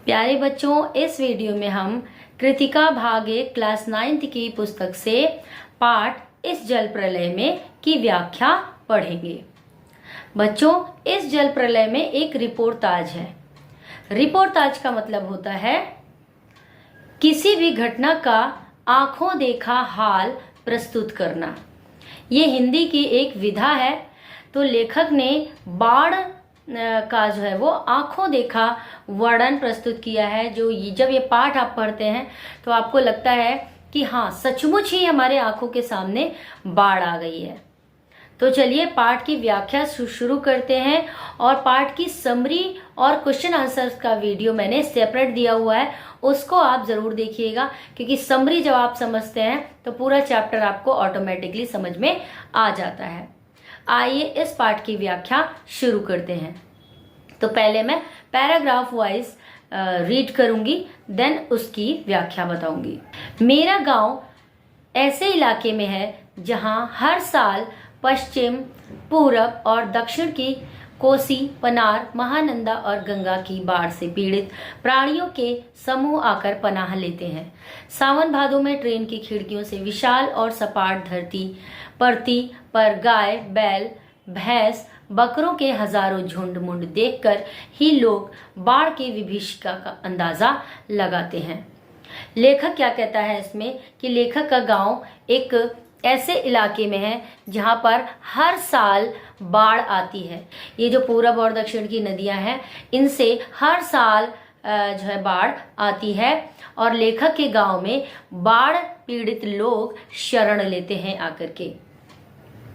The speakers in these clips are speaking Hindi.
प्यारे बच्चों, इस वीडियो में हम कृतिका भाग 1 क्लास 9th की पुस्तक से पाठ इस जल प्रलय में की व्याख्या पढ़ेंगे। बच्चों, इस जल प्रलय में एक रिपोर्टाज है। रिपोर्टाज का मतलब होता है किसी भी घटना का आंखों देखा हाल प्रस्तुत करना। ये हिंदी की एक विधा है। तो लेखक ने बाढ़ का जो है वो आंखों देखा वर्णन प्रस्तुत किया है। जो जब ये पाठ आप पढ़ते हैं तो आपको लगता है कि हाँ, सचमुच ही हमारे आंखों के सामने बाढ़ आ गई है। तो चलिए पाठ की व्याख्या शुरू करते हैं। और पाठ की समरी और क्वेश्चन आंसर्स का वीडियो मैंने सेपरेट दिया हुआ है, उसको आप जरूर देखिएगा, क्योंकि समरी जब आप समझते हैं तो पूरा चैप्टर आपको ऑटोमेटिकली समझ में आ जाता है। आइए इस पाठ की व्याख्या शुरू करते हैं। तो पहले मैं पैराग्राफ वाइज रीड करूंगी, देन उसकी व्याख्या बताऊंगी। मेरा गांव ऐसे इलाके में है जहां हर साल पश्चिम, पूरब और दक्षिण की कोसी, पनार, महानंदा और गंगा की बाढ़ से पीड़ित प्राणियों के समूह आकर पनाह लेते हैं। सावन भादों में ट्रेन की खिड़कियों से विशाल और सपाट धरती परती पर गाय, बैल, भैंस, बकरों के हजारों झुंड मुंड देखकर ही लोग बाढ़ की विभीषिका का अंदाजा लगाते हैं। लेखक क्या कहता है इसमें कि लेखक का गांव एक ऐसे इलाके में है जहां पर हर साल बाढ़ आती है। ये जो पूरब और दक्षिण की नदियां हैं, इनसे हर साल जो है बाढ़ आती है। और लेखक के गांव में बाढ़ पीड़ित लोग शरण लेते हैं आकर के।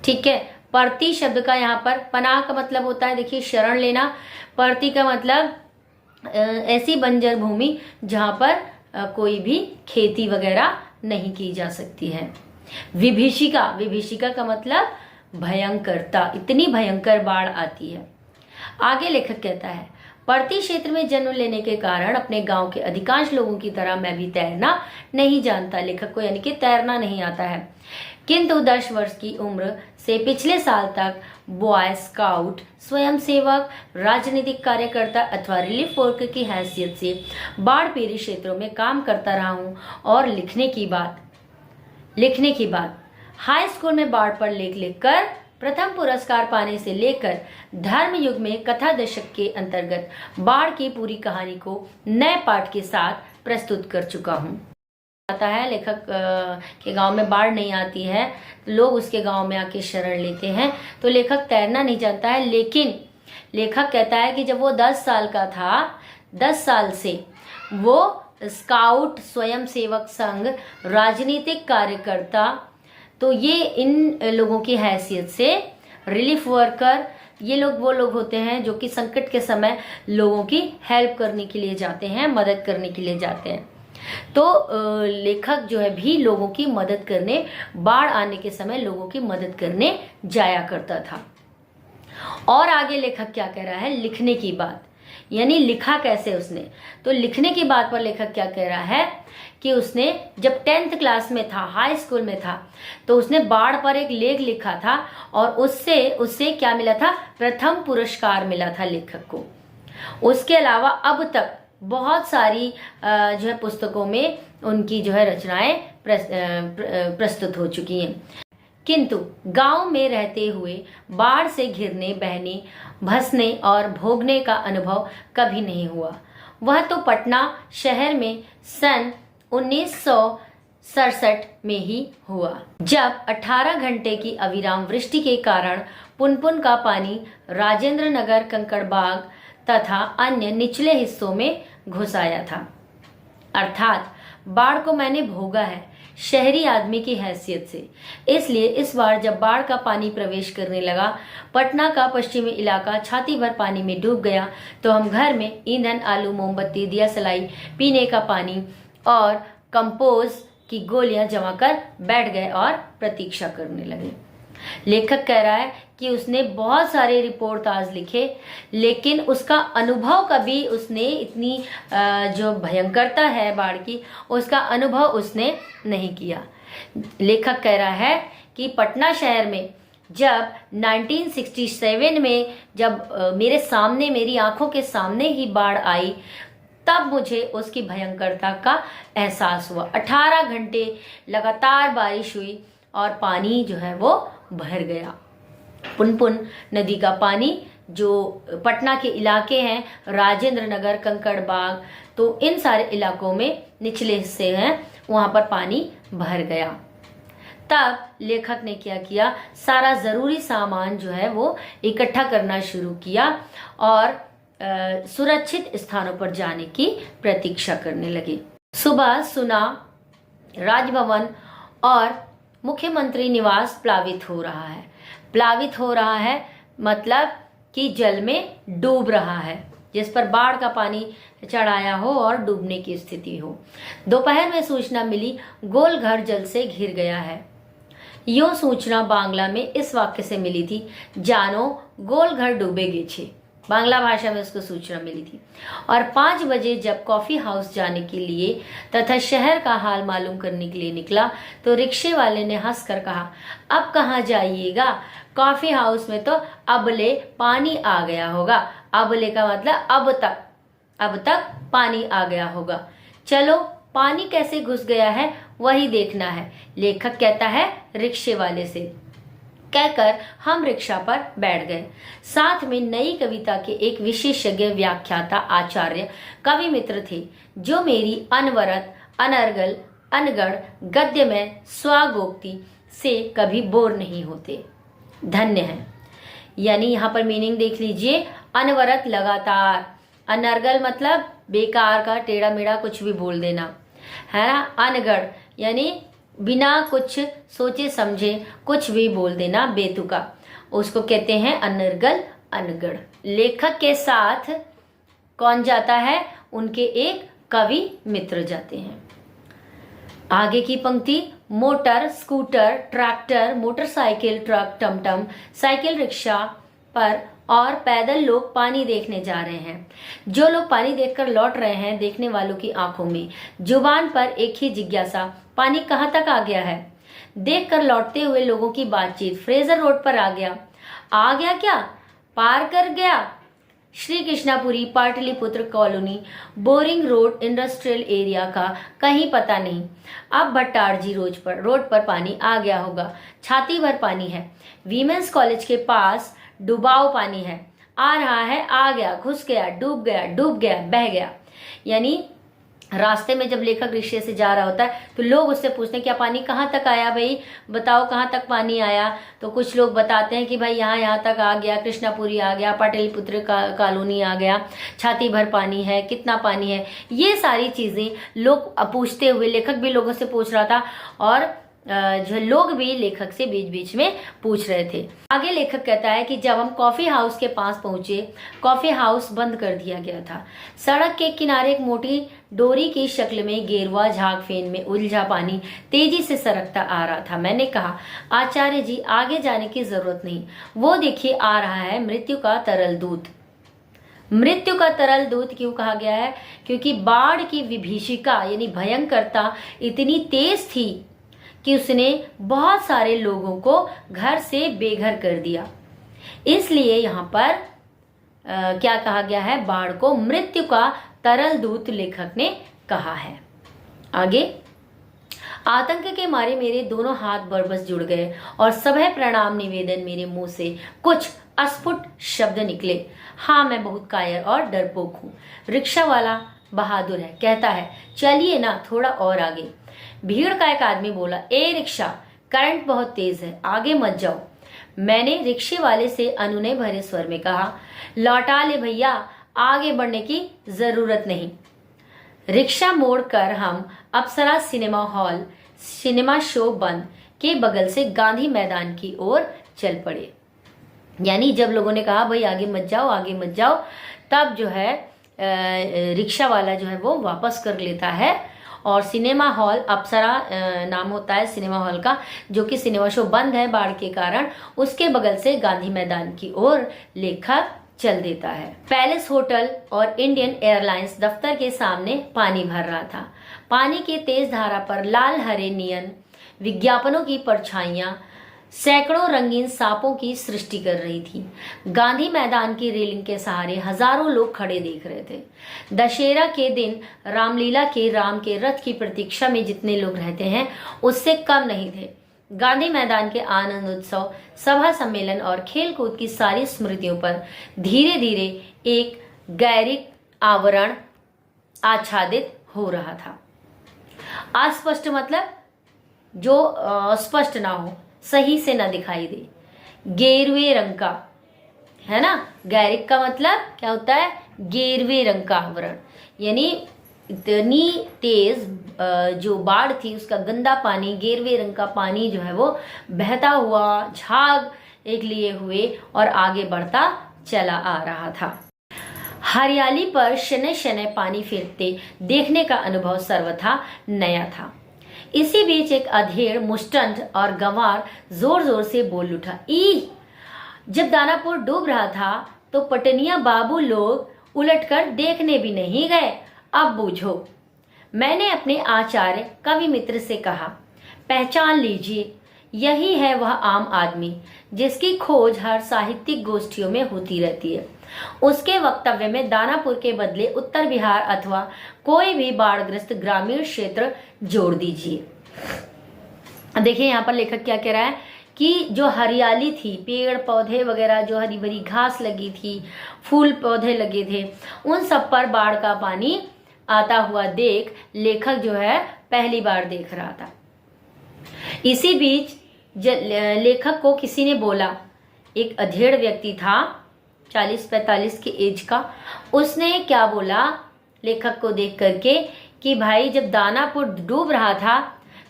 ठीक है। परती शब्द का यहाँ पर पनाह का मतलब होता है, देखिए, शरण लेना। परती का मतलब ऐसी बंजर भूमि जहां पर कोई भी खेती वगैरह नहीं की जा सकती है। विभीषिका, विभीषिका का मतलब भयंकरता, इतनी भयंकर बाढ़ आती है। आगे लेखक कहता है, परती क्षेत्र में जन्म लेने के कारण अपने गांव के अधिकांश लोगों की तरह मैं भी तैरना नहीं जानता। लेखक को यानी कि तैरना नहीं आता है, किंतु 10 वर्ष की उम्र से पिछले साल तक बॉय स्काउट, स्वयंसेवक, राजनीतिक कार्यकर्ता अथवा रिलीफ वर्कर की हैसियत से बाढ़ पीड़ित क्षेत्रों में काम करता रहा हूँ। और लिखने की बात हाई स्कूल में बाढ़ पर लेख लिखकर प्रथम पुरस्कार पाने से लेकर धर्म युग में कथा दशक के अंतर्गत बाढ़ की पूरी कहानी को नए पाठ के साथ प्रस्तुत कर चुका हूँ। आता है लेखक के गांव में बाढ़ नहीं आती है, लोग उसके गांव में आके शरण लेते हैं। तो लेखक तैरना नहीं जानता है, लेकिन लेखक कहता है कि जब वो 10 साल का था, 10 साल से वो स्काउट, स्वयंसेवक संघ, राजनीतिक कार्यकर्ता, तो ये इन लोगों की हैसियत से रिलीफ वर्कर, ये लोग वो लोग होते हैं जो कि संकट के समय लोगों की हेल्प करने के लिए जाते हैं, मदद करने के लिए जाते हैं। तो लेखक जो है भी लोगों की मदद करने, बाढ़ आने के समय लोगों की मदद करने जाया करता था। और आगे लेखक क्या कह रहा है, लिखने की बात, यानी लिखा कैसे उसने। तो लिखने की बात पर लेखक क्या कह रहा है कि उसने जब 10th क्लास में था, हाई स्कूल में था, तो उसने बाढ़ पर एक लेख लिखा था और उससे क्या मिला था, प्रथम पुरस्कार मिला था लेखक को। उसके अलावा अब तक बहुत सारी जो है पुस्तकों में उनकी जो है रचनाएं प्रस्तुत हो चुकी हैं। किंतु गांव में रहते हुए बाढ़ से घिरने, बहने, भसने और भोगने का अनुभव कभी नहीं हुआ। वह तो पटना शहर में सन 1967 में ही हुआ, जब 18 घंटे की अविराम वृष्टि के कारण पुनपुन का पानी राजेंद्र नगर, कंकड़बाग तथा अन्य निचले हिस्सों में घुस आया था। अर्थात बाढ़ को मैंने भोगा है शहरी आदमी की हैसियत से। इसलिए इस बार जब बाढ़ का पानी प्रवेश करने लगा, पटना का पश्चिमी इलाका छाती भर पानी में डूब गया, तो हम घर में ईंधन, आलू, मोमबत्ती, दिया सलाई, पीने का पानी और कंपोज की गोलियां जमा कर बैठ गए और प्रतीक्षा करने लगे। लेखक कह रहा है कि उसने बहुत सारे रिपोर्टाज लिखे, लेकिन उसका अनुभव कभी उसने इतनी जो भयंकरता है बाढ़ की, उसका अनुभव उसने नहीं किया। लेखक कह रहा है कि पटना शहर में जब 1967 में जब मेरे सामने, मेरी आंखों के सामने ही बाढ़ आई, तब मुझे उसकी भयंकरता का एहसास हुआ। 18 घंटे लगातार बारिश हुई और पानी जो है वो भर गया। पुनपुन नदी का पानी, जो पटना के इलाके हैं, राजेंद्र नगर, कंकड़बाग, तो इन सारे इलाकों में निचले हिस्से हैं, वहां पर पानी भर गया। तब लेखक ने क्या किया, सारा जरूरी सामान जो है वो इकट्ठा करना शुरू किया और सुरक्षित स्थानों पर जाने की प्रतीक्षा करने लगे। सुबह सुना राजभवन और मुख्यमंत्री निवास प्लावित हो रहा है। प्लावित हो रहा है मतलब कि जल में डूब रहा है, जिस पर बाढ़ का पानी चढ़ाया हो और डूबने की स्थिति हो। दोपहर में सूचना मिली, गोलघर जल से घिर गया है। यूं सूचना बांग्ला में इस वाक्य से मिली थी, जानो गोलघर डूबेगे छे। बांग्ला भाषा में उसको सूचना मिली थी। और 5 बजे जब कॉफी हाउस जाने के लिए तथा शहर का हाल मालूम करने के लिए निकला तो रिक्शे वाले ने हंसकर कहा, अब कहाँ जाइएगा, कॉफी हाउस में तो अबले पानी आ गया होगा। अबले का मतलब अब तक पानी आ गया होगा। चलो पानी कैसे घुस गया है वही देखना है, लेखक कहता है रिक्शे वाले से। कहकर हम रिक्शा पर बैठ गए। साथ में नई कविता के एक विशेषज्ञ व्याख्याता आचार्य कवि मित्र थे, जो मेरी अनवरत, अनर्गल, अनगढ़ गद्य में स्वागोक्ति से कभी बोर नहीं होते। धन्य है। यानी यहाँ पर मीनिंग देख लीजिए, अनवरत लगातार, अनर्गल मतलब बेकार का टेढ़ा मेढ़ा कुछ भी बोल देना, है ना। अनगढ़ यानी बिना कुछ सोचे समझे कुछ भी बोल देना, बेतुका, उसको कहते हैं अनर्गल, अनगढ़। लेखक के साथ कौन जाता है, उनके एक कवि मित्र जाते हैं। आगे की पंक्ति, motor, scooter, tractor, motorcycle, truck, टमटम, साइकिल, रिक्शा पर और पैदल लोग पानी देखने जा रहे हैं। जो लोग पानी देखकर लौट रहे हैं, देखने वालों की आंखों में, जुबान पर एक ही जिज्ञासा, पानी कहाँ तक आ गया है। देखकर लौटते हुए लोगों की बातचीत, फ्रेजर रोड पर आ गया क्या, पार कर गया, Shri Krishnapuri, Pataliputra colony, boring road, industrial area का कहीं पता नहीं। अब भट्टारजी रोड पर पानी आ गया होगा, छाती भर पानी है। वीमेंस कॉलेज के पास डुबाव पानी है, आ रहा है, आ गया, घुस गया, डूब गया, बह गया। यानी रास्ते में जब लेखक रिक्शे से जा रहा होता है तो लोग उससे पूछते हैं, क्या पानी कहाँ तक आया भाई, बताओ कहाँ तक पानी आया। तो कुछ लोग बताते हैं कि भाई यहाँ तक आ गया, कृष्णापुरी आ गया, पाटलिपुत्र कॉलोनी आ गया, छाती भर पानी है, कितना पानी है। ये सारी चीजें लोग पूछते हुए, लेखक भी लोगों से पूछ रहा था और जो लोग भी लेखक से बीच बीच में पूछ रहे थे। आगे लेखक कहता है कि जब हम कॉफी हाउस के पास पहुंचे, कॉफी हाउस बंद कर दिया गया था। सड़क के किनारे एक मोटी डोरी की शक्ल में गेरुआ झाग फेन में उलझा पानी तेजी से सरकता आ रहा था। मैंने कहा, आचार्य जी आगे जाने की जरूरत नहीं, वो देखिए आ रहा है मृत्यु का तरल दूत। मृत्यु का तरल दूत क्यों कहा गया है, क्योंकि बाढ़ की विभीषिका यानी भयंकरता इतनी तेज थी कि उसने बहुत सारे लोगों को घर से बेघर कर दिया। इसलिए यहाँ पर क्या कहा गया है, बाढ़ को मृत्यु का तरल दूत लेखक ने कहा है। आगे, आतंक के मारे मेरे दोनों हाथ बरबस जुड़ गए और सभय प्रणाम निवेदन मेरे मुंह से कुछ अस्फुट शब्द निकले। हाँ, मैं बहुत कायर और डरपोक हूँ। रिक्शा वाला बहादुर है, कहता है चलिए ना थोड़ा और आगे। भीड़ का एक आदमी बोला, ए रिक्शा, करंट बहुत तेज है, आगे मत जाओ। मैंने रिक्शे वाले से अनुनय भरे स्वर में कहा, लौटा ले भैया, आगे बढ़ने की जरूरत नहीं। रिक्शा मोड़कर हम अप्सरा सिनेमा शो बंद के बगल से गांधी मैदान की ओर चल पड़े। यानी जब लोगों ने कहा भाई आगे मत जाओ, तब जो है रिक्शा वाला जो है वो वापस कर लेता है और सिनेमा हॉल, अप्सरा नाम होता है सिनेमा हॉल का, जो कि सिनेमा शो बंद है बाढ़ के कारण, उसके बगल से गांधी मैदान की ओर लेखक चल देता है। पैलेस होटल और इंडियन एयरलाइंस दफ्तर के सामने पानी भर रहा था। पानी की तेज धारा पर लाल हरे नियन विज्ञापनों की परछाइयां सैकड़ों रंगीन सांपों की सृष्टि कर रही थी। गांधी मैदान की रेलिंग के सहारे हजारों लोग खड़े देख रहे थे। दशहरा के दिन रामलीला के राम के रथ की प्रतीक्षा में जितने लोग रहते हैं उससे कम नहीं थे। गांधी मैदान के आनंद उत्सव, सभा सम्मेलन और खेल कूद की सारी स्मृतियों पर धीरे धीरे एक गैरिक आवरण आच्छादित हो रहा था। अस्पष्ट मतलब जो स्पष्ट ना हो, सही से ना दिखाई दे, गेरुए रंग का, है ना। गैरिक का मतलब क्या होता है? गेरुए रंग का आवरण, यानी इतनी तेज जो बाढ़ थी उसका गंदा पानी, गेरुए रंग का पानी जो है वो बहता हुआ झाग एक लिए हुए और आगे बढ़ता चला आ रहा था। हरियाली पर शनै शनै पानी फेरते देखने का अनुभव सर्वथा नया था। इसी बीच एक अधेड़, मुस्टंड और गंवार जोर जोर से बोल उठा, ई! जब दानापुर डूब रहा था तो पटनिया बाबू लोग उलटकर देखने भी नहीं गए। अब बूझो। मैंने अपने आचार्य कवि मित्र से कहा, पहचान लीजिए, यही है वह आम आदमी जिसकी खोज हर साहित्यिक गोष्ठियों में होती रहती है। उसके वक्तव्य में दानापुर के बदले उत्तर बिहार अथवा कोई भी बाढ़ग्रस्त ग्रामीण क्षेत्र जोड़ दीजिए। देखिए यहाँ पर लेखक क्या कह रहा है कि जो हरियाली थी, पेड़ पौधे वगैरह, जो हरी भरी घास लगी थी, फूल पौधे लगे थे, उन सब पर बाढ़ का पानी आता हुआ देख लेखक जो है पहली बार देख रहा था। इसी बीच लेखक को किसी ने बोला, एक अधेड़ व्यक्ति था 40-45 की एज का, उसने क्या बोला लेखक को देख करके कि भाई जब दानापुर डूब रहा था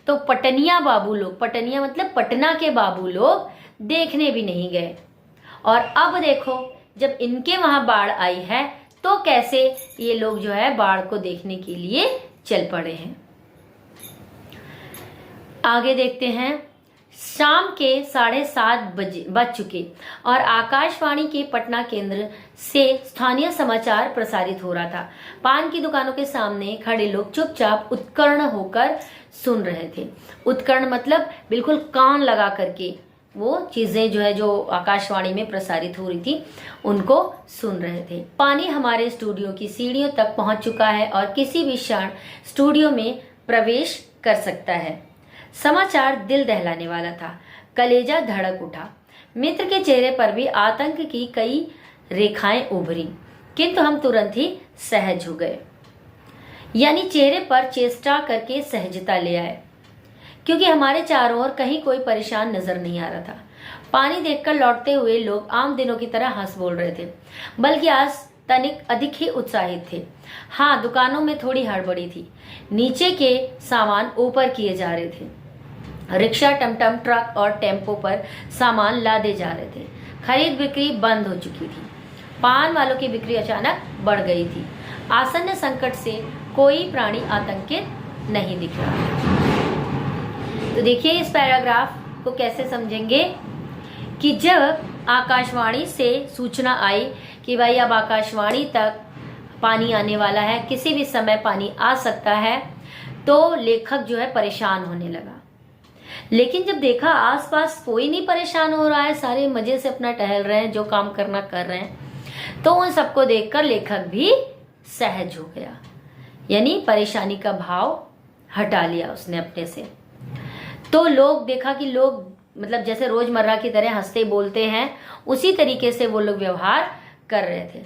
तो पटनिया बाबू लोग, पटनिया मतलब पटना के बाबू लोग देखने भी नहीं गए, और अब देखो जब इनके वहां बाढ़ आई है तो कैसे ये लोग जो है बाढ़ को देखने के लिए चल पड़े हैं। आगे देखते हैं। शाम के 7:30 बज चुके और आकाशवाणी के पटना केंद्र से स्थानीय समाचार प्रसारित हो रहा था। पान की दुकानों के सामने खड़े लोग चुपचाप उत्कर्ण होकर सुन रहे थे। उत्कर्ण मतलब बिल्कुल कान लगा करके वो चीजें जो है जो आकाशवाणी में प्रसारित हो रही थी उनको सुन रहे थे। पानी हमारे स्टूडियो की सीढ़ियों तक पहुंच चुका है और किसी भी क्षण स्टूडियो में प्रवेश कर सकता है। समाचार दिल दहलाने वाला था। कलेजा धड़क उठा। मित्र के चेहरे पर भी आतंक की कई रेखाएं उभरी, किंतु हम तुरंत ही सहज हो गए, यानी चेहरे पर चेष्टा करके सहजता ले आए, क्योंकि हमारे चारों ओर कहीं कोई परेशान नजर नहीं आ रहा था। पानी देखकर लौटते हुए लोग आम दिनों की तरह हंस बोल रहे थे, बल्कि आज तनिक अधिक ही उत्साहित थे। हाँ, दुकानों में थोड़ी हड़बड़ी थी। नीचे के सामान ऊपर किए जा रहे थे। रिक्शा, टमटम, ट्रक और टेम्पो पर सामान लादे जा रहे थे। खरीद बिक्री बंद हो चुकी थी। पान वालों की बिक्री अचानक बढ़ गई थी। आसन्न संकट से कोई प्राणी आतंकित नहीं दिख रहा। तो देखिए इस पैराग्राफ को कैसे समझेंगे कि जब आकाशवाणी से सूचना आई कि भाई अब आकाशवाणी तक पानी आने वाला है, किसी भी समय पानी आ सकता है, तो लेखक जो है परेशान होने लगा। लेकिन जब देखा आसपास कोई नहीं परेशान हो रहा है, सारे मजे से अपना टहल रहे हैं, जो काम करना कर रहे हैं, तो उन सबको देखकर लेखक भी सहज हो गया, यानी परेशानी का भाव हटा लिया उसने अपने से। तो लोग देखा कि लोग मतलब जैसे रोजमर्रा की तरह हंसते बोलते हैं, उसी तरीके से वो लोग व्यवहार कर रहे थे।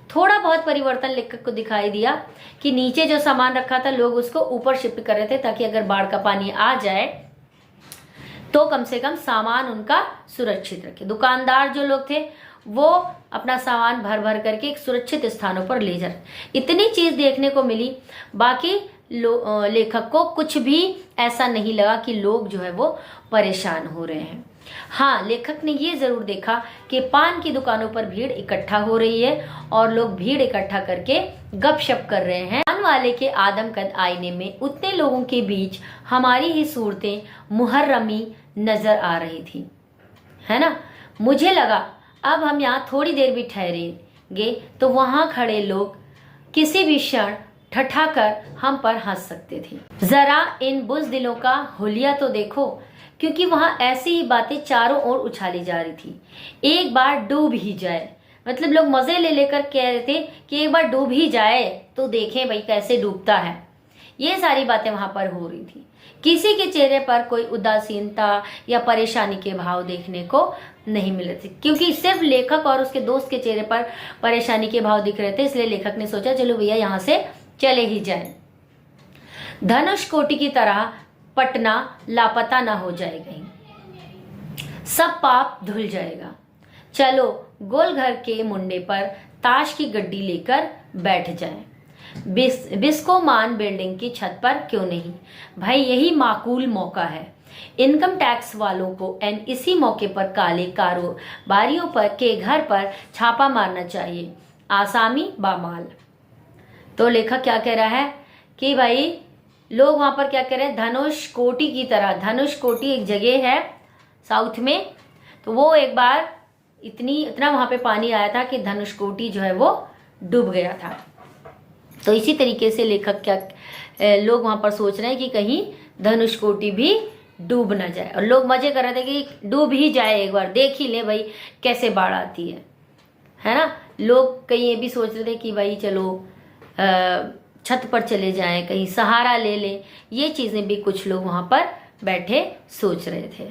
थोड़ा बहुत परिवर्तन लेखक को दिखाई दिया कि नीचे जो सामान रखा था लोग उसको ऊपर शिफ्ट कर रहे थे, ताकि अगर बाढ़ का पानी आ जाए तो कम से कम सामान उनका सुरक्षित रखे। दुकानदार जो लोग थे वो अपना सामान भर भर करके एक सुरक्षित स्थानों पर ले जा। इतनी चीज देखने को मिली। बाकी लेखक को कुछ भी ऐसा नहीं लगा कि लोग जो है वो परेशान हो रहे हैं। हाँ, लेखक ने ये जरूर देखा कि पान की दुकानों पर भीड़ इकट्ठा हो रही है और लोग भीड़ इकट्ठा करके गपशप कर रहे हैं। पान वाले के आदमकद आईने में उतने लोगों के बीच हमारी ही सूरतें मुहर्रमी नजर आ रही थी, है ना। मुझे लगा अब हम यहाँ थोड़ी देर भी ठहरेंगे तो वहां खड़े लोग किसी भी क्षण ठठाकर हम पर हंस सकते थे। जरा इन बुज़दिलों का हुलिया तो देखो, क्योंकि वहां ऐसी ही बातें चारों ओर उछाली जा रही थी। एक बार डूब ही जाए, मतलब लोग मजे ले लेकर कह रहे थे कि एक बार डूब ही जाए तो देखें भाई कैसे डूबता है। ये सारी बातें वहां पर हो रही थी। किसी के चेहरे पर कोई उदासीनता या परेशानी के भाव देखने को नहीं मिले थे, क्योंकि सिर्फ लेखक और उसके दोस्त के चेहरे पर परेशानी के भाव दिख रहे थे। इसलिए लेखक ने सोचा चलो भैया यहाँ से चले ही जाए। धनुषकोटि की तरह पटना लापता ना हो जाए कहीं, सब पाप धुल जाएगा। चलो गोल घर के मुंडे पर ताश की गड्डी लेकर बैठ जाए। बिस्कोमान बिल्डिंग की छत पर क्यों नहीं भाई, यही माकूल मौका है। इनकम टैक्स वालों को इसी मौके पर काले कारोबारियों पर के घर पर छापा मारना चाहिए। आसामी बामाल। तो लेखक क्या कह रहा है कि भाई लोग वहां पर क्या कह रहे हैं, धनुषकोटि की तरह। धनुषकोटि एक जगह है साउथ में, तो वो एक बार इतना वहां पे पानी आया था कि धनुषकोटि जो है वो डूब गया था। तो इसी तरीके से लेखक लोग वहां पर सोच रहे हैं कि कहीं धनुषकोटि भी डूब ना जाए, और लोग मजे कर रहे थे कि डूब ही जाए, एक बार देख ही ले भाई कैसे बाढ़ आती है ना। लोग कहीं ये भी सोच रहे थे कि भाई चलो छत पर चले जाएं, कहीं सहारा ले लें। ये चीजें भी कुछ लोग वहां पर बैठे सोच रहे थे।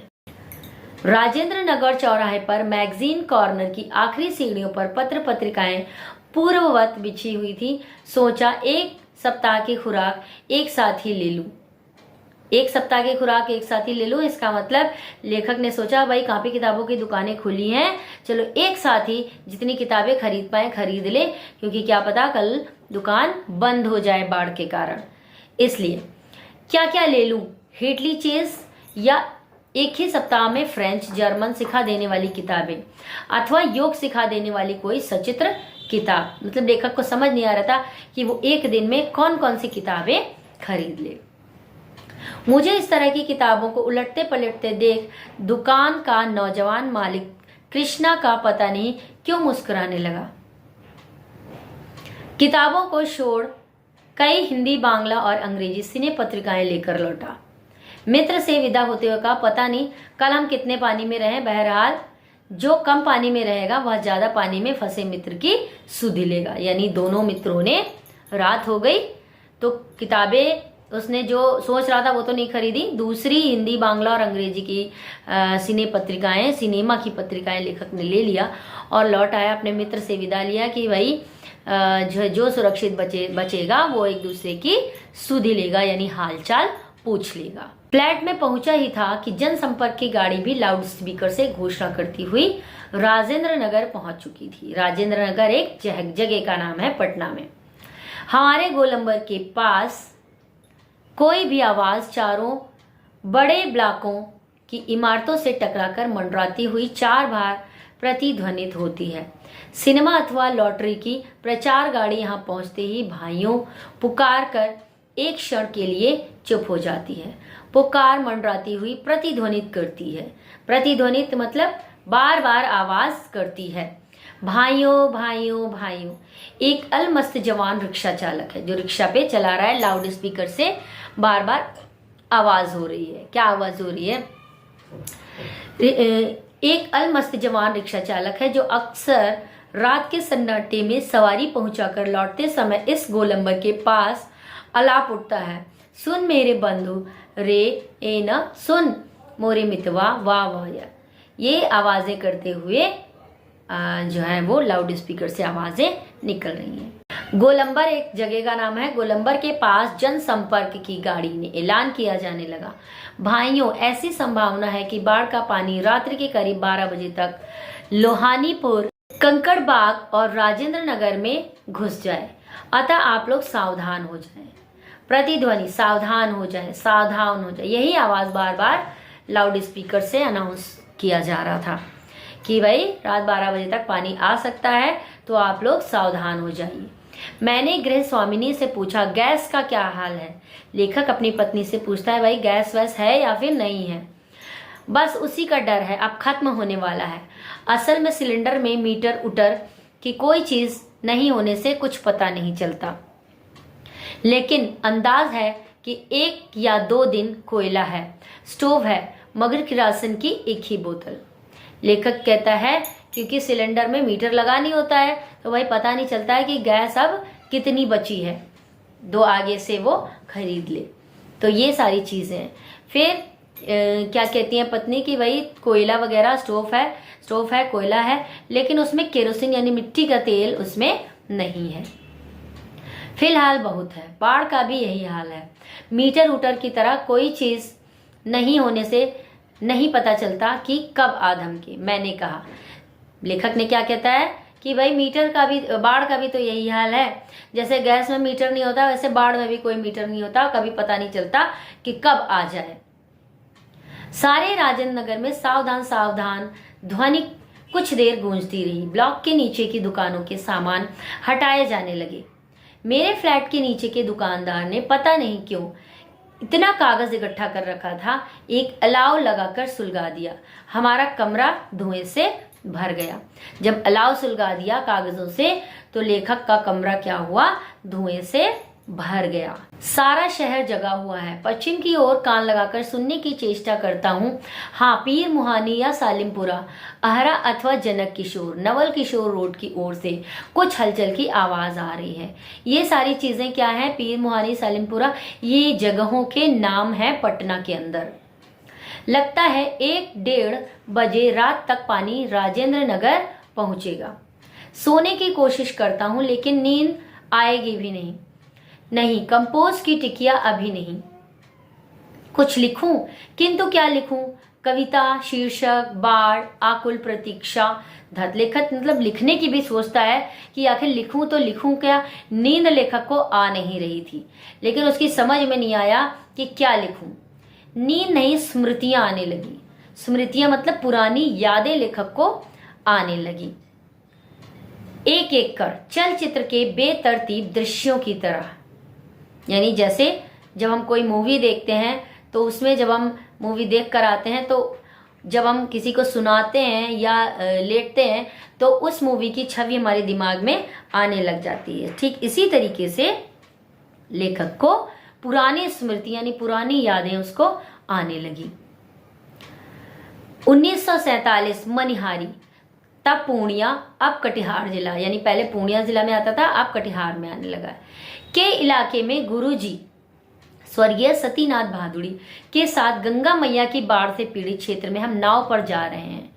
राजेंद्र नगर चौराहे पर मैगजीन कॉर्नर की आखिरी सीढ़ियों पर पत्र पत्रिकाएं पूर्ववत बिछी हुई थी। सोचा एक सप्ताह की खुराक एक साथ ही ले लूं। एक सप्ताह की खुराक एक साथ ही ले लूं, इसका मतलब लेखक ने सोचा भाई कापी किताबों की दुकानें खुली हैं, चलो एक साथ ही जितनी किताबें खरीद पाए खरीद ले, क्योंकि क्या पता कल दुकान बंद हो जाए बाढ़ के कारण। इसलिए क्या क्या ले लूं, हिटली चीज या एक ही सप्ताह में फ्रेंच जर्मन सिखा देने वाली किताबें, अथवा योग सिखा देने वाली कोई सचित्र किताब। मतलब लेखक को समझ नहीं आ रहा था कि वो एक दिन में कौन कौन सी किताबें खरीद ले। मुझे इस तरह की किताबों को उलटते पलटते देख दुकान का नौजवान मालिक कृष्णा का पता नहीं क्यों मुस्कुराने लगा। किताबों को छोड़ कई हिंदी, बांग्ला और अंग्रेजी सिने पत्रिकाएं लेकर लौटा। मित्र से विदा होते हुए कहा पता नहीं कल हम कितने पानी में रहे, बहरहाल जो कम पानी में रहेगा वह ज्यादा पानी में फंसे मित्र की सुधि लेगा। यानी दोनों मित्रों ने, रात हो गई तो किताबें उसने जो सोच रहा था वो तो नहीं खरीदी, दूसरी हिंदी, बांग्ला और अंग्रेजी की सिने पत्रिकाएं, सिनेमा की पत्रिकाएं लेखक ने ले लिया और लौट आया, अपने मित्र से विदा लिया कि भाई जो सुरक्षित बचेगा वो एक दूसरे की सुधि लेगा, यानी हालचाल पूछ लेगा। फ्लैट में पहुंचा ही था कि जनसंपर्क की गाड़ी भी लाउड स्पीकर से घोषणा करती हुई राजेंद्र नगर पहुंच चुकी थी। राजेंद्र नगर एक जगह का नाम है पटना में। हमारे गोलंबर के पास कोई भी आवाज चारों बड़े ब्लॉकों की इमारतों से टकराकर मंडराती हुई 4 बार प्रतिध्वनित होती है। सिनेमा अथवा लॉटरी की प्रचार गाड़ी यहाँ पहुंचते ही भाइयों पुकार कर एक क्षण के लिए चुप हो जाती है। पुकार मंडराती हुई प्रतिध्वनित करती है। प्रतिध्वनित मतलब बार बार आवाज करती है। भाइयों भाइयों भाइयों। एक अलमस्त जवान रिक्शा चालक है जो रिक्शा पे चला रहा है, लाउड स्पीकर से बार बार आवाज हो रही है। क्या आवाज हो रही है? एक अलमस्त जवान रिक्शा चालक है जो अक्सर रात के सन्नाटे में सवारी पहुंचाकर लौटते समय इस गोलंबर के पास अलाप उठता है। सुन मेरे बंधु रे ए न सुन मोरे मितवा वाह वाह। ये आवाजें करते हुए जो है वो लाउड स्पीकर से आवाजें निकल रही हैं। गोलंबर एक जगह का नाम है। गोलंबर के पास जनसंपर्क की गाड़ी ने ऐलान किया जाने लगा, भाइयों ऐसी संभावना है कि बाढ़ का पानी रात्रि के करीब 12 बजे तक लोहानीपुर, कंकड़बाग और राजेंद्र नगर में घुस जाए, अतः आप लोग सावधान हो जाएं। प्रतिध्वनि सावधान हो जाए, सावधान हो जाए, यही आवाज बार बार लाउड स्पीकर से अनाउंस किया जा रहा था कि भाई रात 12 बजे तक पानी आ सकता है, तो आप लोग सावधान हो जाइए। मैंने गृह स्वामिनी से पूछा गैस का क्या हाल है। लेखक अपनी पत्नी से पूछता है भाई गैस वैस है या फिर नहीं है। बस उसी का डर है, अब खत्म होने वाला है। असल में सिलेंडर में मीटर उटर की कोई चीज नहीं होने से कुछ पता नहीं चलता, लेकिन अंदाज है कि 1 या 2 दिन कोयला है, स्टोव है, मगर किरासन की एक ही बोतल। लेखक कहता है क्योंकि सिलेंडर में मीटर लगा नहीं होता है तो भाई पता नहीं चलता है कि गैस अब कितनी बची है, दो आगे से वो खरीद ले। तो ये सारी चीजें हैं। फिर क्या कहती हैं पत्नी की भाई कोयला वगैरह स्टोव है कोयला है, लेकिन उसमें केरोसिन यानी मिट्टी का तेल उसमें नहीं है। फिलहाल बहुत है। बाढ़ का भी यही हाल है। मीटर उटर की तरह कोई चीज नहीं होने से नहीं पता चलता कि कब आ धमके। मैंने कहा, लेखक ने क्या कहता है कि भाई मीटर का भी, बाढ़ का भी तो यही हाल है। जैसे गैस में मीटर नहीं होता वैसे बाढ़ में भी कोई मीटर नहीं होता, कभी पता नहीं चलता कि कब आ जाए। सारे राजेंद्र नगर में सावधान सावधान ध्वनि कुछ देर गूंजती रही। ब्लॉक के नीचे की दुकानों के सामान हटाए जाने लगे। मेरे फ्लैट के नीचे के दुकानदार ने पता नहीं क्यों इतना कागज इकट्ठा कर रखा था, एक अलाव लगाकर सुलगा दिया। हमारा कमरा धुएं से भर गया। जब अलाव सुलगा दिया कागजों से तो लेखक का कमरा क्या हुआ, धुएं से भर गया। सारा शहर जगा हुआ है। पश्चिम की ओर कान लगाकर सुनने की चेष्टा करता हूँ। हाँ, पीर मुहानी या सालिमपुरा, अहरा अथवा जनक किशोर, नवल किशोर रोड की ओर से कुछ हलचल की आवाज आ रही है। ये सारी चीजें क्या है, पीर मुहानी सालिमपुरा, ये जगहों के नाम है पटना के अंदर। लगता है 1-1:30 बजे रात तक पानी राजेंद्र नगर पहुंचेगा। सोने की कोशिश करता हूं लेकिन नींद आएगी भी नहीं। कंपोज की टिकिया अभी नहीं। कुछ लिखूं, किंतु क्या लिखूं? कविता, शीर्षक, बाढ़, आकुल प्रतीक्षा। धत लेखक मतलब लिखने की भी सोचता है कि आखिर लिखूं तो लिखूं क्या। नींद लेखक को आ नहीं रही थी, लेकिन उसकी समझ में नहीं आया कि क्या लिखूं। नींद नहीं, स्मृतियां आने लगी। स्मृतियां मतलब पुरानी यादें लेखक को आने लगी, एक एक कर चलचित्र के बेतरतीब दृश्यों की तरह। यानी जैसे जब हम कोई मूवी देखते हैं तो उसमें जब हम मूवी देख कर आते हैं तो जब हम किसी को सुनाते हैं या लेटते हैं तो उस मूवी की छवि हमारे दिमाग में आने लग जाती है। ठीक इसी तरीके से लेखक को पुरानी स्मृति यानी पुरानी यादें उसको आने लगी। 1947 मनिहारी, तब पूर्णिया अब कटिहार जिला, यानी पहले पूर्णिया जिला में आता था, अब कटिहार में आने लगा के इलाके में गुरुजी स्वर्गीय सतीनाथ भादुड़ी के साथ गंगा मैया की बाढ़ से पीड़ित क्षेत्र में हम नाव पर जा रहे हैं।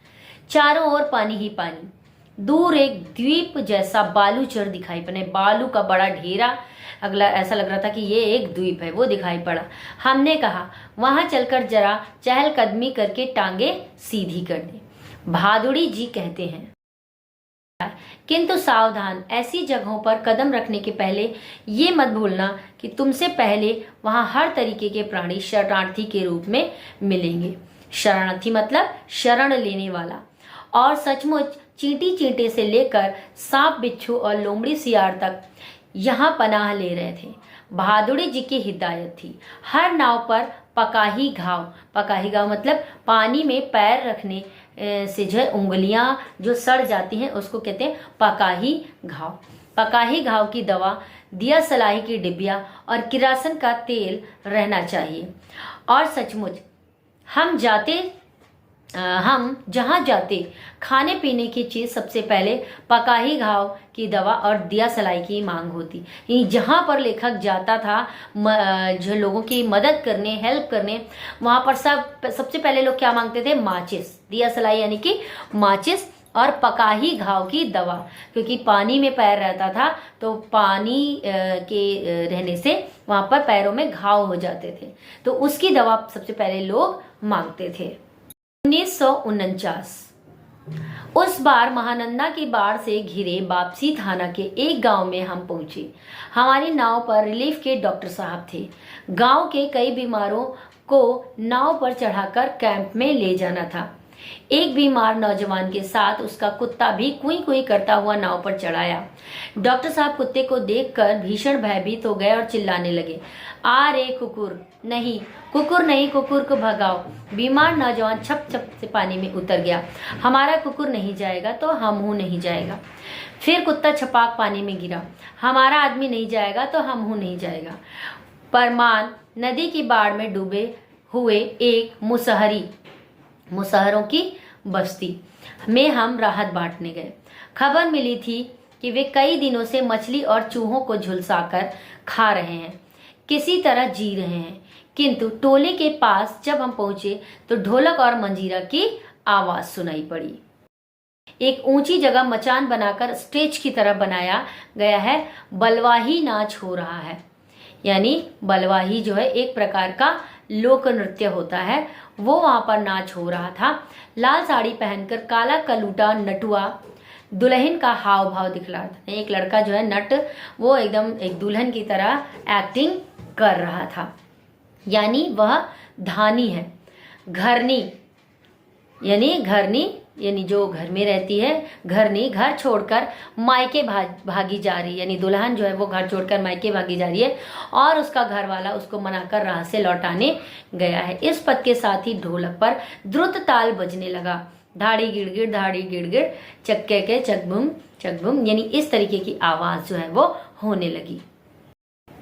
चारों ओर पानी ही पानी। दूर एक द्वीप जैसा बालूचर दिखाई पड़े, बालू का बड़ा ढेरा, अगला ऐसा लग रहा था कि ये एक द्वीप है, वो दिखाई पड़ा। हमने कहा वहां चलकर जरा चहलकदमी करके टांगे सीधी कर दे। भादुड़ी जी कहते हैं किंतु सावधान, ऐसी जगहों पर कदम रखने के पहले ये मत भूलना कि तुमसे पहले वहां हर तरीके के प्राणी शरणार्थी के रूप में मिलेंगे। शरणार्थी मतलब शरण लेने वाला। और सचमुच चींटी चींटे से लेकर सांप बिच्छू और लोमड़ी सियार तक यहाँ पनाह ले रहे थे। भादुड़ी जी की हिदायत थी। हर नाव पर पकाही घाव मतलब पानी में पैर रखने से जो उंगलियां जो सड़ जाती हैं उसको कहते हैं पकाही घाव। पकाही घाव की दवा, दिया सलाई की डिबिया और किरासन का तेल रहना चाहिए। और सचमुच हम जहाँ जाते खाने पीने की चीज सबसे पहले पकाही घाव की दवा और दिया सलाई की मांग होती। जहाँ पर लेखक जाता था जो लोगों की मदद करने, हेल्प करने, वहां पर सबसे पहले लोग क्या मांगते थे? माचिस, दिया सलाई यानी कि माचिस और पकाही घाव की दवा, क्योंकि पानी में पैर रहता था तो पानी के रहने से वहां पर पैरों में घाव हो जाते थे, तो उसकी दवा सबसे पहले लोग मांगते थे। 1949 उस बार महानंदा की बाढ़ से घिरे वापसी थाना के एक गांव में हम पहुंचे। हमारी नाव पर रिलीफ के डॉक्टर साहब थे। गांव के कई बीमारों को नाव पर चढ़ाकर कैंप में ले जाना था। एक बीमार नौजवान के साथ उसका कुत्ता भी कुई कुई करता हुआ नाव पर चढ़ाया। डॉक्टर साहब कुत्ते को देखकर भीषण भयभीत हो गए और चिल्लाने लगे, आ रे कुकुर नहीं, कुकुर नहीं, कुकुर को भगाओ। बीमार नौजवान छप छप से पानी में उतर गया। हमारा कुकुर नहीं जाएगा तो हमहू नहीं जाएगा। फिर कुत्ता छपाक पानी में गिरा। हमारा आदमी नहीं जाएगा तो हमहू नहीं जाएगा। परमान नदी की बाढ़ में डूबे हुए एक मुसहरी मुसहरों की बस्ती में हम राहत बांटने गए। खबर मिली थी कि वे कई दिनों से मछली और चूहों को झुलसाकर खा रहे हैं, किसी तरह जी रहे हैं। किंतु टोले के पास जब हम पहुंचे तो ढोलक और मंजीरा की आवाज सुनाई पड़ी। एक ऊंची जगह मचान बनाकर स्टेज की तरह बनाया गया है, बलवाही नाच हो रहा है। यानी बलवाही जो है एक प्रकार का लोक नृत्य होता है, वो वहां पर नाच हो रहा था। लाल साड़ी पहनकर काला कलूटा नटुआ दुल्हन का हाव भाव दिखला था। एक लड़का जो है नट, वो एकदम एक दुल्हन की तरह एक्टिंग कर रहा था। यानी वह धानी है। घरनी यानी जो घर में रहती है, घरनी घर छोड़कर मायके भागी जा रही है। यानी दुल्हन जो है वो घर छोड़कर मायके भागी जा रही है और उसका घर वाला उसको मनाकर राह से लौटाने गया है। इस पद के साथ ही ढोलक पर द्रुत ताल बजने लगा। धाड़ी गिड़गिड़ चक्के के चकबुम चकबुम, यानी इस तरीके की आवाज जो है वो होने लगी।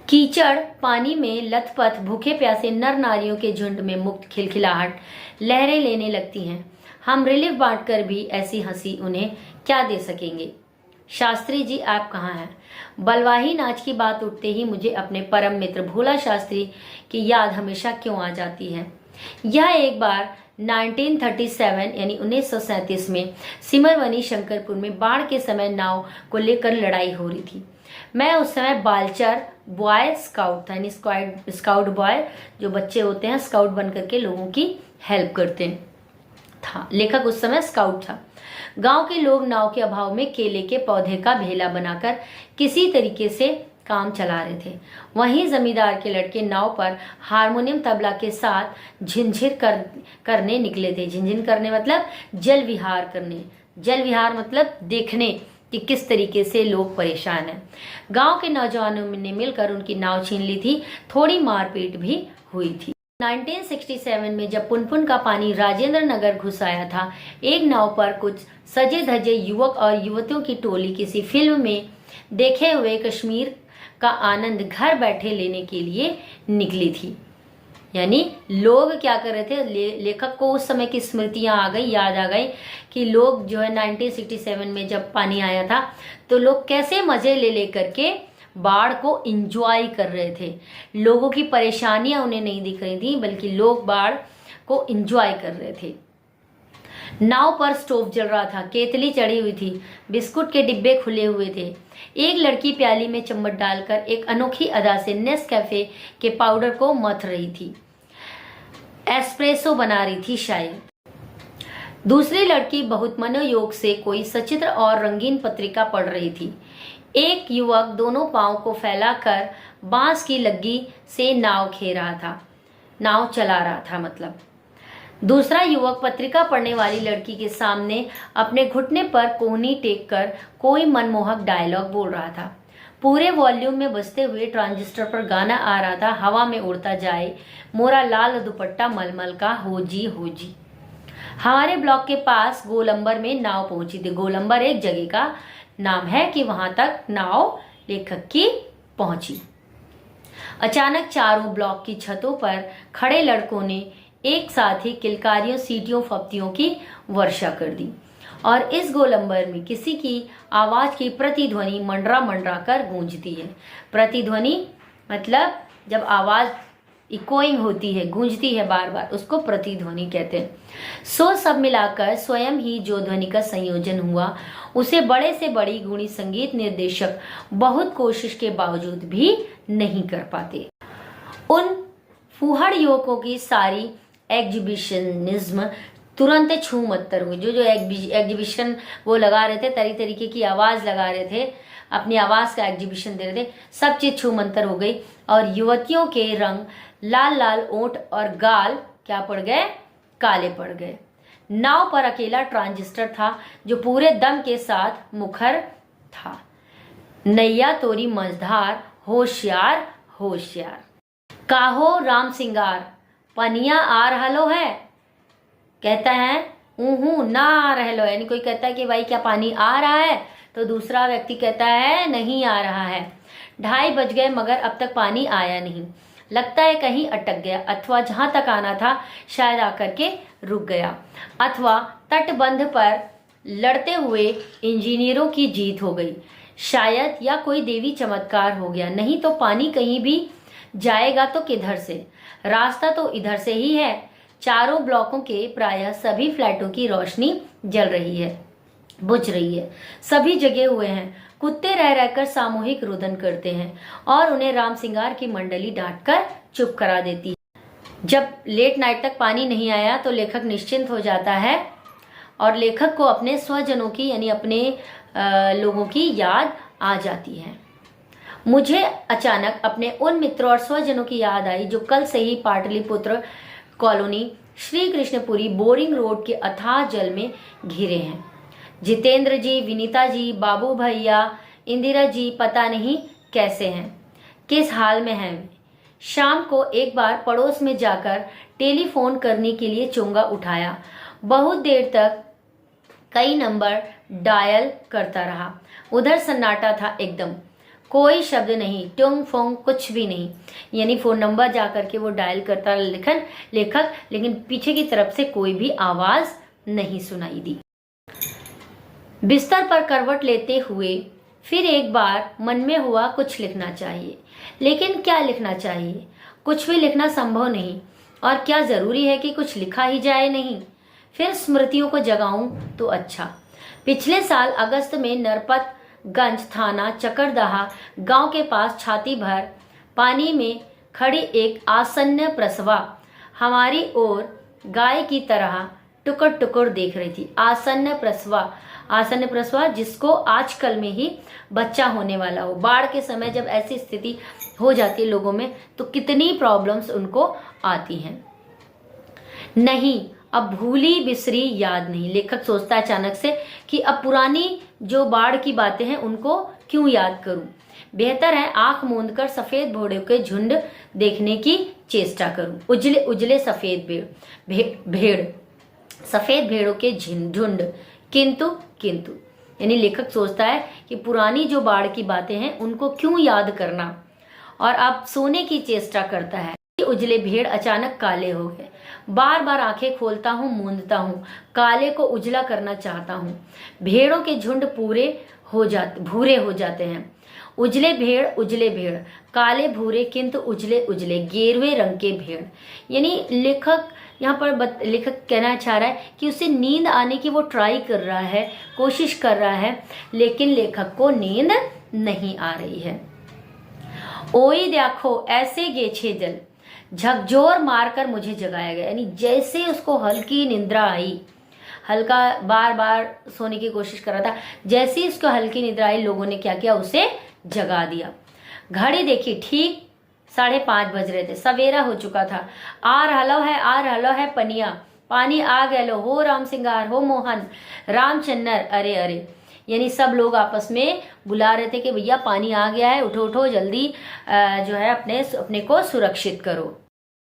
कीचड़ पानी में लथपथ भूखे प्यासे नर नारियों के झुंड में मुक्त खिलखिलाहट लहरें लेने लगती हैं। हम रिलीफ बांटकर भी ऐसी हंसी उन्हें क्या दे सकेंगे। शास्त्री जी आप कहाँ हैं? बलवाही नाच की बात उठते ही मुझे अपने परम मित्र भोला शास्त्री की याद हमेशा क्यों आ जाती है। यह एक बार 1937 यानी 1937 में सिमरवनी शंकरपुर में बाढ़ के समय नाव को लेकर लड़ाई हो रही थी। मैं उस समय बालचर बॉय स्काउट था, यानी स्काउट बॉय जो बच्चे होते हैं स्काउट बन करके लोगों की हेल्प करते हैं था। लेखक उस समय स्काउट था। गांव के लोग नाव के अभाव में केले के पौधे का भेला बनाकर किसी तरीके से काम चला रहे थे। वहीं जमींदार के लड़के नाव पर हारमोनियम तबला के साथ झिनझिर करने निकले थे। झिनझिन करने मतलब जल विहार करने। जल विहार मतलब देखने कि किस तरीके से लोग परेशान हैं। गांव के नौजवानों ने मिलकर उनकी नाव छीन ली थी। थोड़ी मारपीट भी हुई थी। 1967 में जब पुनपुन का पानी राजेंद्र नगर घुस आया था, एक नाव पर कुछ सजे धजे युवक और युवतियों की टोली किसी फिल्म में देखे हुए कश्मीर का आनंद घर बैठे लेने के लिए निकली थी। यानी लोग क्या कर रहे थे, लेखक को उस समय की स्मृतियां आ गई, याद आ गई कि लोग जो है 1967 में जब पानी आया था तो लोग कैसे मजे ले लेकर के बाढ़ को एंजॉय कर रहे थे। लोगों की परेशानियां उन्हें नहीं दिख रही थी, बल्कि लोग बाढ़ को एंजॉय कर रहे थे। नाव पर स्टोव जल रहा था, केतली चढ़ी हुई थी, बिस्कुट के डिब्बे खुले हुए थे। एक लड़की प्याली में चम्मच डालकर एक अनोखी अदा से नेस्कैफे के पाउडर को मथ रही थी, एस्प्रेसो बना रही थी शायद। दूसरी लड़की बहुत मनोयोग से कोई सचित्र और रंगीन पत्रिका पढ़ रही थी। एक युवक दोनों पांव को फैलाकर बांस की लग्गी से नाव चला रहा था मतलब। दूसरा युवक पत्रिका पढ़ने वाली लड़की के सामने अपने घुटने पर कोहनी टेक कर कोई मनमोहक डायलॉग बोल रहा था। पूरे वॉल्यूम में बजते हुए ट्रांजिस्टर पर गाना आ रहा था, हवा में उड़ता जाए मोरा लाल दुपट्टा मलमल का हो जी हो जी। हमारे ब्लॉक के पास गोलंबर में नाव पहुंची थी। गोलंबर एक जगह का नाम है कि वहां तक नाव लेखक की पहुंची। अचानक चारों ब्लॉक की छतों पर खड़े लड़कों ने एक साथ ही किलकारियों, सीटियों, फप्तियों की वर्षा कर दी और इस गोलंबर में किसी की आवाज की प्रतिध्वनि मंडरा मंडरा कर गूंजती है। प्रतिध्वनि मतलब जब आवाज इकोइंग होती है, गूंजती है बार बार, उसको प्रतिध्वनि कहते हैं। सब मिलाकर स्वयं ही जो ध्वनि का संयोजन हुआ उसे बड़े से बड़ी गुणी संगीत निर्देशक बहुत कोशिश के बावजूद भी नहीं कर पाते। उन फूहड़ युवकों की सारी एग्जिबिशनिज्म तुरंत छू मत्तर हुई। जो एग्जीबिशन वो लगा रहे थे, तरीके की आवाज लगा रहे थे, अपनी आवाज का एग्जीबिशन दे रहे थे, सब चीज छू मंतर हो गई और युवतियों के रंग लाल लाल ओंठ और गाल क्या पड़ गए, काले पड़ गए। नाव पर अकेला ट्रांजिस्टर था जो पूरे दम के साथ मुखर था। नैया तोरी मझधार, होशियार होशियार। काहो राम सिंगार, पनिया आ रहलो है। कहता है ऊहू ना आ रहलो, यानी कोई कहता है कि भाई क्या पानी आ रहा है, तो दूसरा व्यक्ति कहता है नहीं आ रहा है। 2:30 बज गए मगर अब तक पानी आया नहीं। लगता है कहीं अटक गया, अथवा जहां तक आना था शायद आकर के रुक गया, अथवा तटबंध पर लड़ते हुए इंजीनियरों की जीत हो गई शायद, या कोई देवी चमत्कार हो गया। नहीं तो पानी कहीं भी जाएगा तो किधर से? रास्ता तो इधर से ही है। चारों ब्लॉकों के प्रायः सभी फ्लैटों की रोशनी जल रही है, बुझ रही है। सभी जगे हुए हैं। कुत्ते रह रहकर सामूहिक रुदन करते हैं और उन्हें राम सिंगार की मंडली डांटकर चुप करा देती है। जब लेट नाइट तक पानी नहीं आया तो लेखक निश्चिंत हो जाता है और लेखक को अपने स्वजनों की यानी अपने लोगों की याद आ जाती है। मुझे अचानक अपने उन मित्रों और स्वजनों की याद आई जो कल से ही Pataliputra colony Shri Krishnapuri Boring road के अथाह जल में घिरे हैं। जितेंद्र जी, विनीता जी, बाबू भैया, इंदिरा जी पता नहीं कैसे हैं, किस हाल में हैं। शाम को एक बार पड़ोस में जाकर टेलीफोन करने के लिए चोंगा उठाया। बहुत देर तक कई नंबर डायल करता रहा। उधर सन्नाटा था एकदम, कोई शब्द नहीं, टुंग फोंग कुछ भी नहीं। यानी फोन नंबर जाकर के वो डायल करता लेखक, लेकिन पीछे की तरफ से कोई भी आवाज नहीं सुनाई दी। बिस्तर पर करवट लेते हुए फिर एक बार मन में हुआ कुछ लिखना चाहिए, लेकिन क्या लिखना चाहिए? कुछ भी लिखना संभव नहीं, और क्या जरूरी है कि कुछ लिखा ही जाए? नहीं। फिर स्मृतियों को जगाऊं तो अच्छा। पिछले साल अगस्त में नरपतगंज थाना चकरदहा गांव के पास छाती भर पानी में खड़ी एक आसन्न प्रसवा हमारी ओर गाय की तरह टुकड़ टुकड़ देख रही थी। आसन्न प्रसवा जिसको आजकल में ही बच्चा होने वाला हो। बाढ़ के समय जब ऐसी स्थिति हो जाती है लोगों में तो कितनी प्रॉब्लम्स उनको आती हैं। नहीं, अब भूली बिसरी याद नहीं। लेखक सोचता है अचानक से कि अब पुरानी जो बाढ़ की बातें हैं उनको क्यों याद करूं। बेहतर है आंख मूंद कर सफेद घोड़े के झुंड देखने की चेष्टा करूं। उजले उजले सफेद भेड़ सफेद भेड़ों के झुंड। किंतु यानी लेखक सोचता है कि पुरानी जो बाढ़ की बातें हैं उनको क्यों याद करना, और अब सोने की चेष्टा करता है। उजले भेड़ अचानक काले हो गए। बार बार आंखें खोलता हूँ, मूंदता हूँ, काले को उजला करना चाहता हूँ। भेड़ों के झुंड भूरे हो जाते हैं। उजले भेड़, काले भूरे किंतु उजले उजले गेरुए रंग के भेड़। यानी लेखक यहाँ पर लेखक कहना चाह रहा है कि उसे नींद आने की वो ट्राई कर रहा है, कोशिश कर रहा है, लेकिन लेखक को नींद नहीं आ रही है। ओई देखो ऐसे गेछे जल, झकझोर मारकर मुझे जगाया गया। यानी जैसे उसको हल्की निद्रा आई, हल्का बार बार सोने की कोशिश कर रहा था, जैसे ही उसको हल्की निद्रा आई लोगों ने क्या किया, उसे जगा दिया। घड़ी देखी, ठीक 5:30 बज रहे थे, सवेरा हो चुका था। आ रहलो है पनिया, पानी आ गए हो राम सिंगार, हो मोहन, रामचन्नर, अरे अरे। यानी सब लोग आपस में बुला रहे थे कि भैया पानी आ गया है, उठो उठो जल्दी जो है अपने को सुरक्षित करो।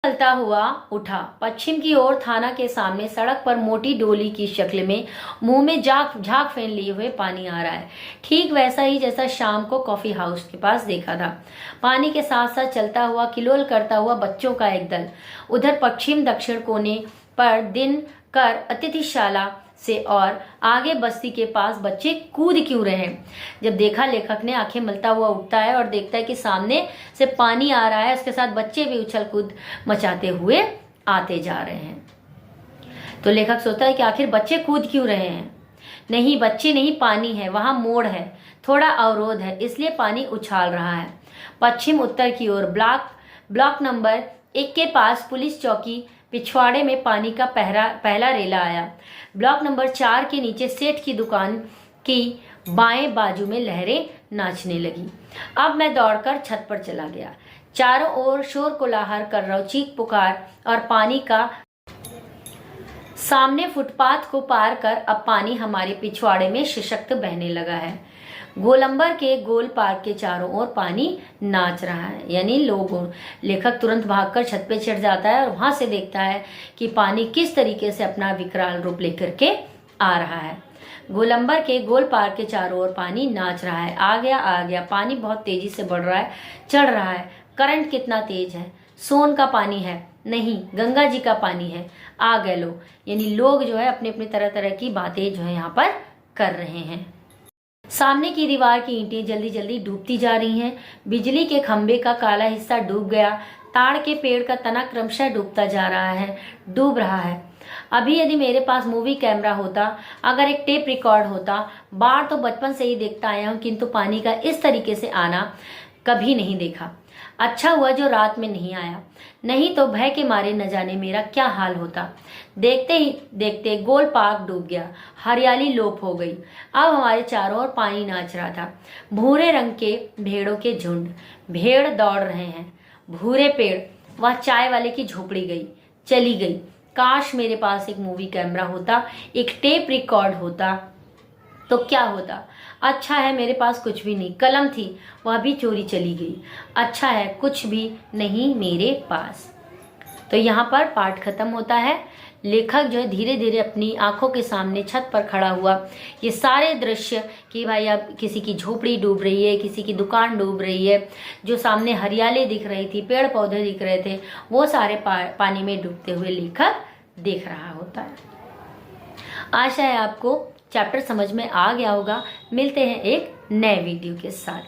चलता हुआ उठा। पश्चिम की ओर थाना के सामने सड़क पर मोटी डोली की शक्ल में मुंह में झाग फेन लिए हुए पानी आ रहा है। ठीक वैसा ही जैसा शाम को कॉफी हाउस के पास देखा था। पानी के साथ साथ चलता हुआ किलोल करता हुआ बच्चों का एक दल। उधर पश्चिम दक्षिण कोने पर दिन कर अतिथिशाला से और आगे बस्ती के पास बच्चे कूद क्यों रहे हैं। जब देखा, लेखक ने आंखें मलता हुआ उठता है और देखता है कि सामने से पानी आ रहा है, उसके साथ बच्चे भी उछल कूद मचाते हुए आते जा रहे हैं। तो लेखक सोचता है कि आखिर बच्चे कूद क्यों रहे हैं। नहीं, बच्चे नहीं, पानी है, वहां मोड़ है, थोड़ा अवरोध है, इसलिए पानी उछाल रहा है। पश्चिम उत्तर की ओर ब्लॉक नंबर 1 के पास पुलिस चौकी पिछवाड़े में पानी का पहला रेला आया। ब्लॉक नंबर 4 के नीचे सेठ की दुकान की बाएं बाजू में लहरें नाचने लगी। अब मैं दौड़कर छत पर चला गया। चारों ओर शोर कोलाहल कर रहा, चीख पुकार और पानी का सामने फुटपाथ को पार कर अब पानी हमारे पिछवाड़े में सशक्त बहने लगा है। गोलंबर के गोल पार्क के चारों ओर पानी नाच रहा है। यानी लेखक तुरंत भागकर छत पे चढ़ जाता है और वहां से देखता है कि पानी किस तरीके से अपना विकराल रूप लेकर के आ रहा है। गोलंबर के गोल पार्क के चारों ओर पानी नाच रहा है। आ गया, पानी बहुत तेजी से बढ़ रहा है, चढ़ रहा है। करंट कितना तेज है, सोन का पानी है, नहीं गंगा जी का पानी है, आ गए लो। यानी लोग जो है अपने अपने तरह तरह की बातें जो है यहाँ पर कर रहे हैं। सामने की दीवार की ईंटें जल्दी जल्दी डूबती जा रही हैं। बिजली के खंभे का काला हिस्सा डूब गया। ताड़ के पेड़ का तना क्रमशः डूबता जा रहा है, डूब रहा है। अभी यदि मेरे पास मूवी कैमरा होता, अगर एक टेप रिकॉर्ड होता, बाढ़ तो बचपन से ही देखता आया हूँ, किंतु पानी का इस तरीके से आना कभी नहीं देखा। अच्छा हुआ जो रात में नहीं आया, नहीं तो भय के मारे न जाने मेरा क्या हाल होता। देखते ही देखते गोल पार्क डूब गया, हरियाली लोप हो गई। अब हमारे चारों ओर पानी नाच रहा था। भूरे रंग के भेड़ों के झुंड, भेड़ दौड़ रहे हैं। भूरे पेड़, वह चाय वाले की झोपड़ी गई, चली गई। काश मेरे पास एक मूवी कैमरा होता, एक टेप रिकॉर्ड होता तो क्या होता। अच्छा है मेरे पास कुछ भी नहीं। कलम थी, वह भी चोरी चली गई। अच्छा है कुछ भी नहीं मेरे पास। तो यहाँ पर पाठ खत्म होता है। लेखक जो है धीरे धीरे अपनी आंखों के सामने छत पर खड़ा हुआ ये सारे दृश्य कि भाई अब किसी की झोपड़ी डूब रही है, किसी की दुकान डूब रही है, जो सामने हरियाली दिख रही थी, पेड़ पौधे दिख रहे थे, वो सारे पानी में डूबते हुए लेखक देख रहा होता है। आशा है आपको चैप्टर समझ में आ गया होगा। मिलते हैं एक नए वीडियो के साथ।